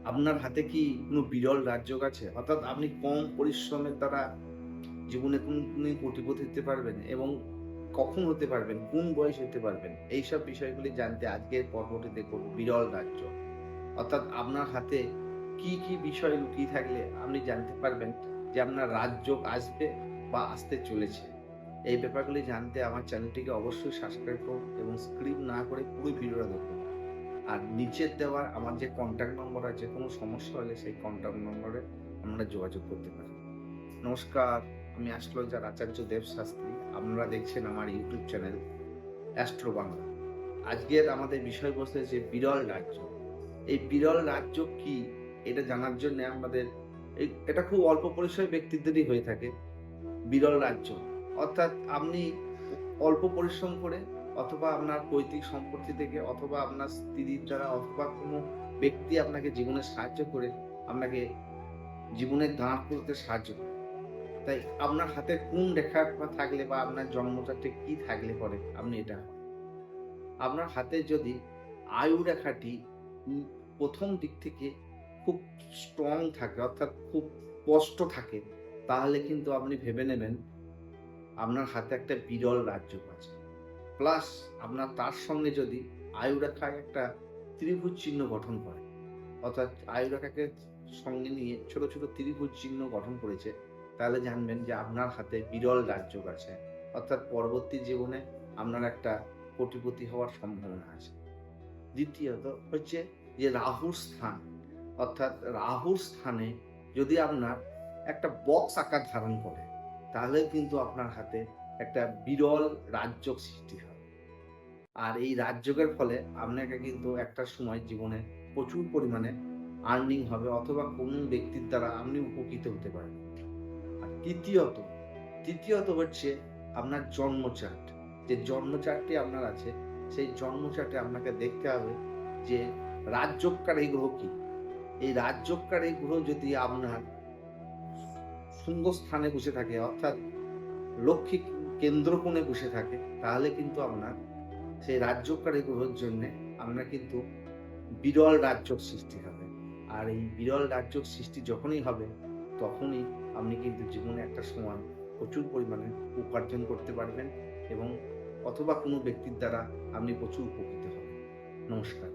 আপনার হাতে কি কোনো বিরল রাজযোগ আছে? অর্থাৎ আপনি কম পরিশ্রমের দ্বারা জীবনে কোনদিন কোটিপতি হতে পারবেন এবং কখন হতে পারবেন, কোন বয়সে হতে পারবেন? এইসব বিষয়গুলি জানতে আজকের পর্বটি দেখুন বিরল রাজ্য। অর্থাৎ আপনার হাতে কি বিষয় লুকিয়ে থাকলে আপনি জানতে পারবেন যে আপনার রাজযোগ আসবে বা আসতে চলেছে। এই ব্যাপারগুলি জানতে আমার চ্যানেলটিকে অবশ্যই সাবস্ক্রাইব করুন এবং স্কিপ না করে পুরো ভিডিওটা দেখুন। আর নিচের দেওয়া আমার যে কনট্যাক্ট নম্বর আছে, কোনো সমস্যা হলে সেই কনট্যাক্ট নম্বরে আপনারা যোগাযোগ করতে পারেন। নমস্কার, আমি অ্যাস্ট্রোলজার আচার্য দেব শাস্ত্রী। আপনারা দেখছেন আমার ইউটিউব চ্যানেল অ্যাস্ট্রো বাংলা। আজকের আমাদের বিষয়বস্তু হচ্ছে বিরল রাজ্য। এই বিরল রাজ্য কি? এটা জানার জন্য আমাদের এটা খুব অল্প পরিসরের ব্যক্তিদেরই হয়ে থাকে। বিরল রাজ্য। অর্থাৎ আপনি অল্প পরিশ্রম করে অথবা আপনার পৈতৃক সম্পত্তি থেকে অথবা আপনার স্ত্রীর দ্বারা অথবা কোনো ব্যক্তি আপনাকে জীবনে সাহায্য করে আপনাকে জীবনে দাঁড় করতে সাহায্য করে। তাই আপনার হাতে কোন রেখা থাকলে বা আপনার জন্মচার্টে কি থাকলে পরে আপনি এটা হন। আপনার হাতে যদি আয়ু রেখাটি উম ১ম দিক থেকে খুব স্ট্রং থাকে অর্থাৎ খুব স্পষ্ট থাকে, তাহলে কিন্তু আপনি ভেবে নেবেন আপনার হাতে একটা বিরল রাজযোগ আছে। প্লাস আপনার তার সঙ্গে যদি আয়ুরেখায় একটা ত্রিভুজ চিহ্ন গঠন করে, অর্থাৎ আয়ুরেখাকে সঙ্গে নিয়ে ছোট ছোট ত্রিভুজ চিহ্ন গঠন করেছে, তাহলে জানবেন যে আপনার হাতে বিরল রাজযোগ আছে। অর্থাৎ পরবর্তী জীবনে আপনার একটা কোটিপতি হওয়ার সম্ভাবনা আছে। দ্বিতীয়ত হচ্ছে যে রাহুর স্থান, অর্থাৎ রাহুর স্থানে যদি আপনার একটা বক্স আকার ধারণ করে, তাহলে কিন্তু আপনার হাতে একটা বিরল রাজযোগ সৃষ্টি হয়। আর এই রাজযোগের ফলে আপনাকে কিন্তু একটা সময় জীবনে প্রচুর পরিমাণে আর্নিং হবে অথবা কোনো ব্যক্তির দ্বারা আপনি উপকৃত হতে পারেন। আর তৃতীয়ত হচ্ছে আপনার জন্ম চার্ট। যে জন্ম চার্টটি আপনার আছে, সেই জন্ম চার্টে আপনাকে দেখতে হবে যে রাজযোগকারী গ্রহ কি? এই রাজযোগকারী গ্রহ যদি আপনার সুন্দর স্থানে বসে থাকে অর্থাৎ লক্ষ্মী কেন্দ্রকোণে বসে থাকে, তাহলে কিন্তু আপনার সেই রাজযোগকারী গ্রহের জন্যে আপনার কিন্তু বিরল রাজযোগ সৃষ্টি হবে। আর এই বিরল রাজযোগ সৃষ্টি যখনই হবে, তখনই আপনি কিন্তু জীবনে একটা সময় প্রচুর পরিমাণে উপার্জন করতে পারবেন এবং অথবা কোনো ব্যক্তির দ্বারা আপনি প্রচুর উপকৃত হবেন। নমস্কার।